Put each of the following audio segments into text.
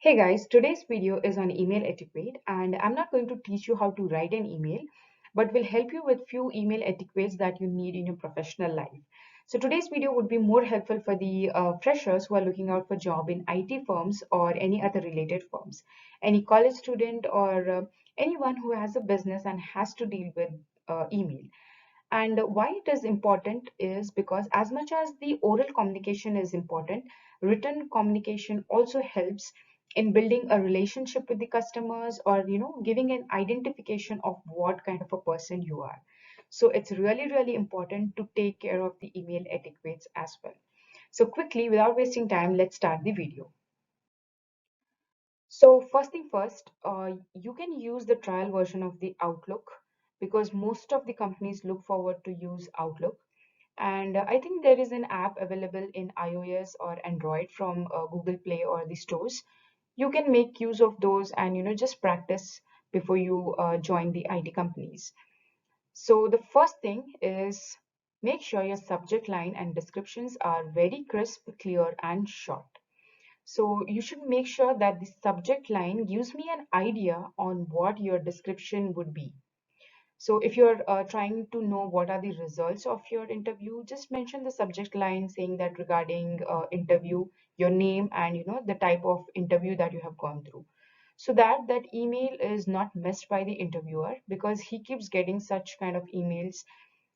Hey guys, today's video is on email etiquette and I'm not going to teach you how to write an email, but will help you with few email etiquettes that you need in your professional life. So today's video would be more helpful for the freshers who are looking out for job in IT firms or any other related firms, any college student or anyone who has a business and has to deal with email. And why it is important is because as much as the oral communication is important, written communication also helps in building a relationship with the customers or giving an identification of what kind of a person you are. So it's really important to take care of the email etiquettes as well. So quickly, without wasting time, let's start the video. So first thing first, you can use the trial version of the Outlook because most of the companies look forward to use Outlook. And I think there is an app available in iOS or Android from Google Play or the stores. You can make use of those and just practice before you join the IT companies. So the first thing is make sure your subject line and descriptions are very crisp, clear, and short. So you should make sure that the subject line gives me an idea on what your description would be. So if you're trying to know what are the results of your interview, just mention the subject line saying that regarding interview, your name and the type of interview that you have gone through. So that email is not missed by the interviewer because he keeps getting such kind of emails,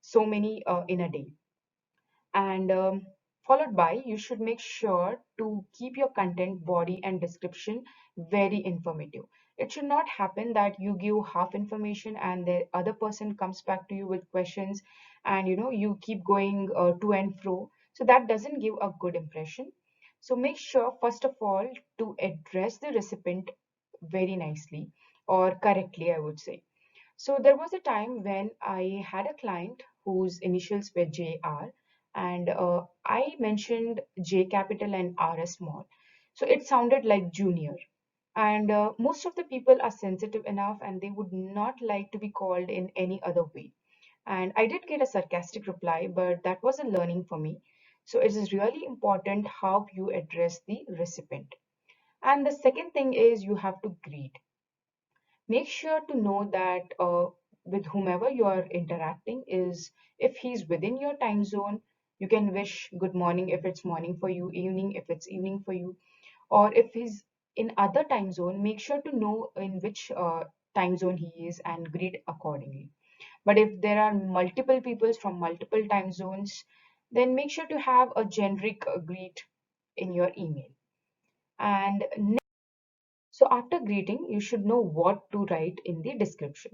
so many in a day. And followed by, you should make sure to keep your content, body, and description very informative. It should not happen that you give half information and the other person comes back to you with questions and you keep going to and fro. So that doesn't give a good impression. So make sure, first of all, to address the recipient very nicely or correctly, I would say. So there was a time when I had a client whose initials were JR, and I mentioned J capital and R small. So it sounded like junior. And most of the people are sensitive enough and they would not like to be called in any other way. And I did get a sarcastic reply, but that was a learning for me. So it is really important how you address the recipient. And the second thing is you have to greet. Make sure to know that with whomever you are interacting is, if he's within your time zone, you can wish good morning if it's morning for you, evening if it's evening for you, or if he's in other time zone, make sure to know in which time zone he is and greet accordingly. But if there are multiple people from multiple time zones, then make sure to have a generic greet in your email. And so after greeting, you should know what to write in the description.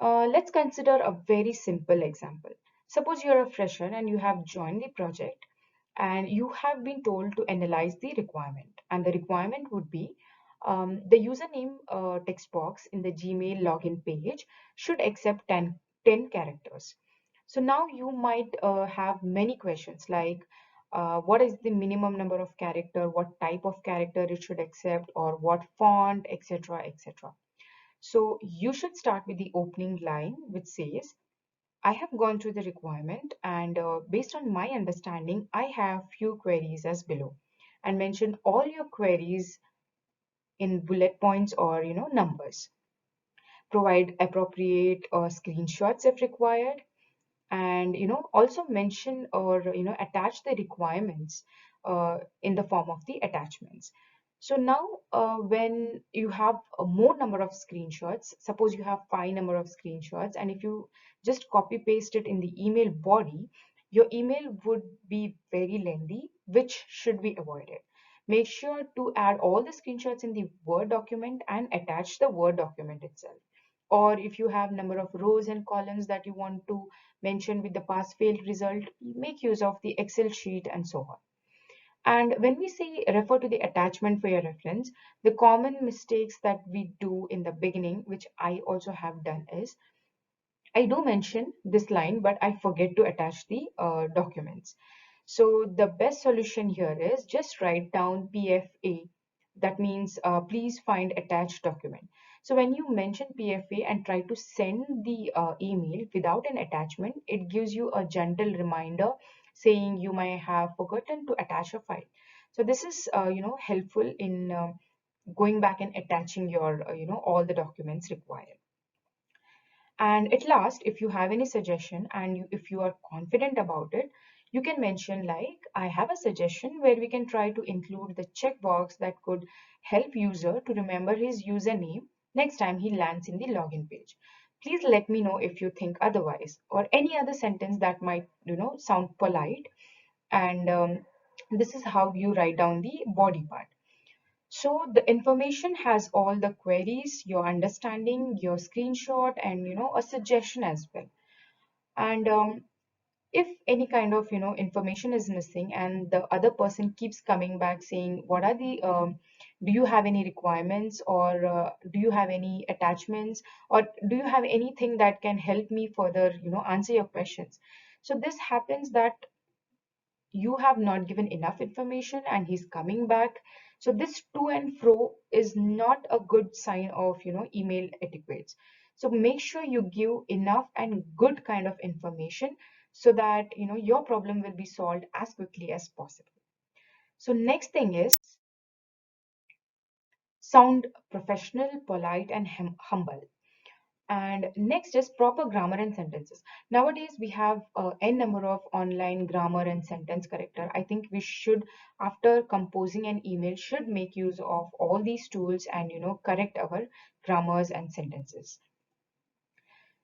Let's consider a very simple example. Suppose you're a fresher and you have joined the project and you have been told to analyze the requirement. And the requirement would be the username text box in the Gmail login page should accept 10 characters. So now you might have many questions like what is the minimum number of character, what type of character it should accept, or what font, etc. etc. So you should start with the opening line, which says, I have gone through the requirement and based on my understanding, I have few queries as below, and mention all your queries in bullet points or numbers. Provide appropriate screenshots if required, and also mention or attach the requirements in the form of the attachments. So now when you have a more number of screenshots, suppose you have 5 number of screenshots, and if you just copy paste it in the email body, your email would be very lengthy, which should be avoided. Make sure to add all the screenshots in the Word document and attach the Word document itself. Or if you have number of rows and columns that you want to mention with the pass failed result, make use of the Excel sheet and so on. And when we say refer to the attachment for your reference, the common mistakes that we do in the beginning, which I also have done, is I do mention this line, but I forget to attach the documents. So the best solution here is just write down PFA. That means please find attached document. So when you mention PFA and try to send the email without an attachment, it gives you a gentle reminder saying you may have forgotten to attach a file. So this is helpful in going back and attaching your all the documents required. And at last, if you have any suggestion and if you are confident about it, you can mention like, I have a suggestion where we can try to include the checkbox that could help user to remember his username next time he lands in the login page. Please let me know if you think otherwise, or any other sentence that might, sound polite. And this is how you write down the body part. So the information has all the queries, your understanding, your screenshot, and a suggestion as well. And if any kind of information is missing, and the other person keeps coming back saying, "What are the? Do you have any requirements, or do you have any attachments, or do you have anything that can help me further, answer your questions?" So this happens that you have not given enough information and he's coming back. So this to and fro is not a good sign of email etiquettes. So make sure you give enough and good kind of information so that your problem will be solved as quickly as possible. So next thing is sound professional, polite, and humble. And next is proper grammar and sentences. Nowadays, we have n number of online grammar and sentence corrector. I think we should, after composing an email, should make use of all these tools and correct our grammars and sentences.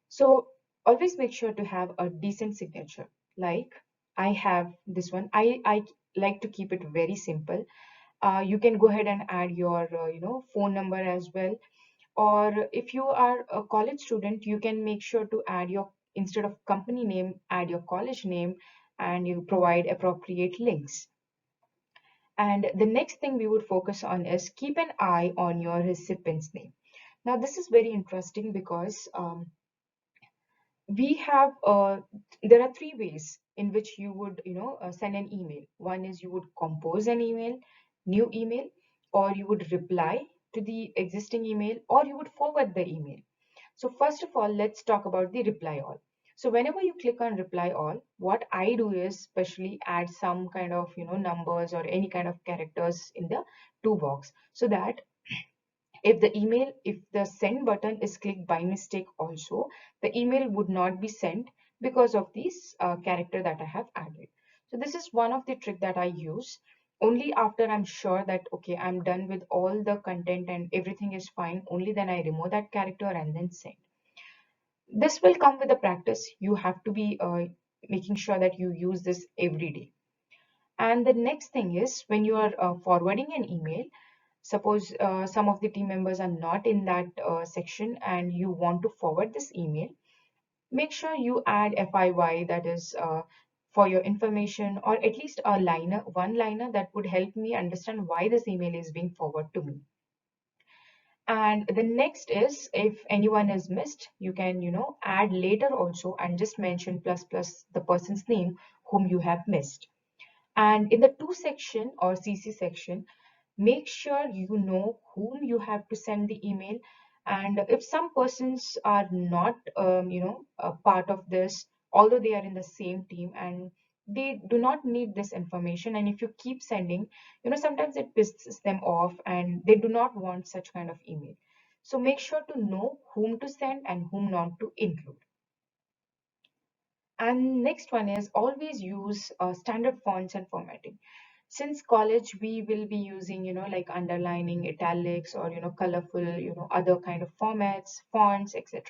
So always make sure to have a decent signature. Like I have this one. I like to keep it very simple. You can go ahead and add your phone number as well, or if you are a college student, you can make sure to add your, instead of company name, add your college name, and you provide appropriate links. And the next thing we would focus on is keep an eye on your recipient's name. Now this is very interesting because we have there are three ways in which you would send an email. One is you would compose an email, new email, or you would reply to the existing email, or you would forward the email. So first of all, let's talk about the reply all. So whenever you click on reply all, what I do is especially add some kind of numbers or any kind of characters in the to box, so that if the send button is clicked by mistake also, the email would not be sent because of this character that I have added. So this is one of the trick that I use. Only after I'm sure that okay, I'm done with all the content and everything is fine, only then I remove that character and then send. This will come with the practice. You have to be making sure that you use this every day. And the next thing is when you are forwarding an email, suppose some of the team members are not in that section and you want to forward this email, make sure you add FIY, that is for your information, or at least a liner, one liner that would help me understand why this email is being forwarded to me. And the next is if anyone is missed, you can add later also and just mention plus plus the person's name whom you have missed. And in the to section or CC section, make sure you know whom you have to send the email. And if some persons are not a part of this, although they are in the same team and they do not need this information, and if you keep sending, sometimes it pisses them off and they do not want such kind of email. So make sure to know whom to send and whom not to include. And next one is always use standard fonts and formatting. Since college, we will be using, like underlining, italics, or, colorful, other kind of formats, fonts, etc.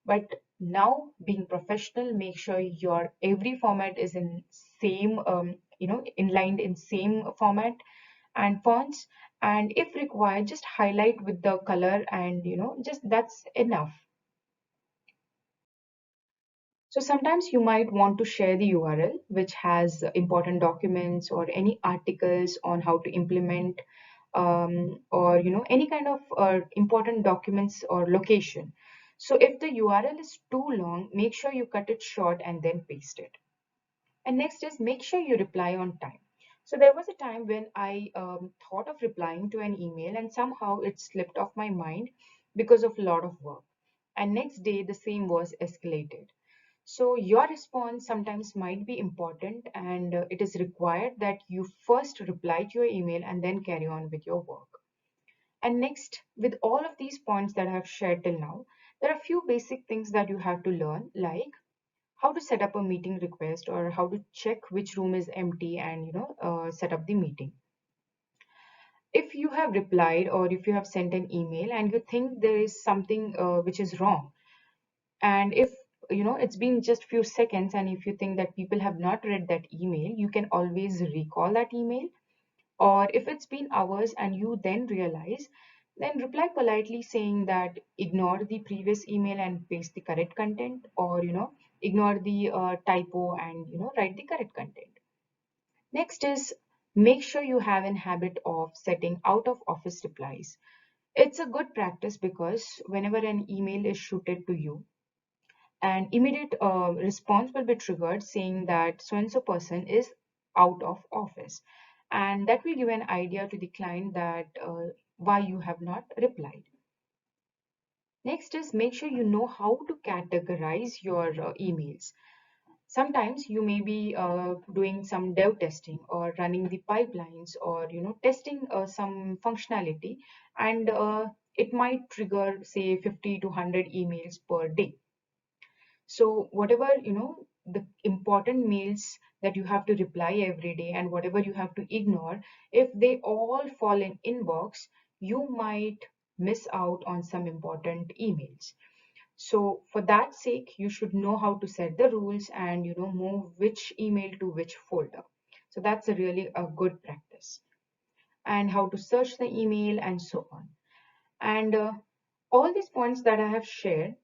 But now being professional, make sure your every format is in same, inlined in same format and fonts. And if required, just highlight with the color and, just that's enough. So sometimes you might want to share the URL, which has important documents or any articles on how to implement, or any kind of important documents or location. So if the URL is too long, make sure you cut it short and then paste it. And next is make sure you reply on time. So there was a time when I thought of replying to an email and somehow it slipped off my mind because of a lot of work. And next day the same was escalated. So your response sometimes might be important, and it is required that you first reply to your email and then carry on with your work. And next, with all of these points that I have shared till now, there are a few basic things that you have to learn, like how to set up a meeting request or how to check which room is empty and set up the meeting. If you have replied or if you have sent an email and you think there is something which is wrong, and if it's been just few seconds and if you think that people have not read that email, you can always recall that email. Or if it's been hours and you then realize, then reply politely saying that ignore the previous email and paste the correct content, or ignore the typo and write the correct content. Next is, make sure you have an habit of setting out of office replies. It's a good practice because whenever an email is shooted to you, an immediate response will be triggered saying that so and so person is out of office, and that will give an idea to the client that why you have not replied. Next is, make sure you know how to categorize your emails. Sometimes you may be doing some dev testing or running the pipelines or testing some functionality, and it might trigger say 50 to 100 emails per day. So whatever, the important mails that you have to reply every day and whatever you have to ignore, if they all fall in inbox, you might miss out on some important emails. So for that sake, you should know how to set the rules and move which email to which folder. So that's a really a good practice. And how to search the email and so on. And all these points that I have shared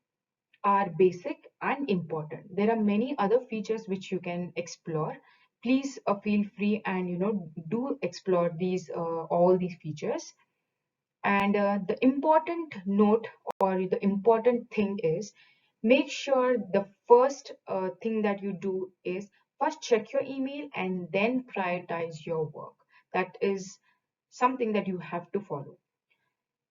are basic and important. There are many other features which you can explore. Please feel free and do explore these all these features. And the important note or the important thing is, make sure the first thing that you do is first check your email and then prioritize your work. That is something that you have to follow.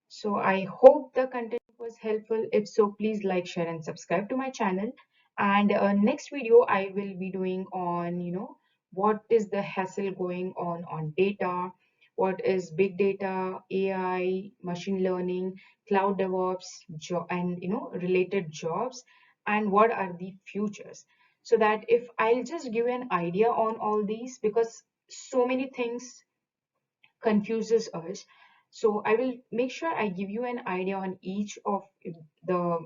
So I hope the content was helpful. If so, please like, share, and subscribe to my channel. And next video I will be doing on, what is the hassle going on data, what is big data, AI, machine learning, cloud DevOps, and related jobs, and what are the futures. So that if I'll just give you an idea on all these, because so many things confuses us. So I will make sure I give you an idea on each of the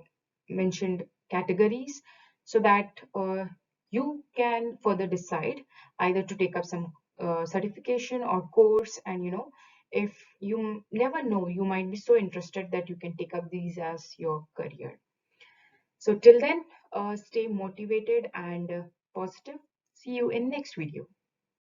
mentioned categories so that you can further decide either to take up some certification or course. And if you never know, you might be so interested that you can take up these as your career. So till then, stay motivated and positive. See you in next video.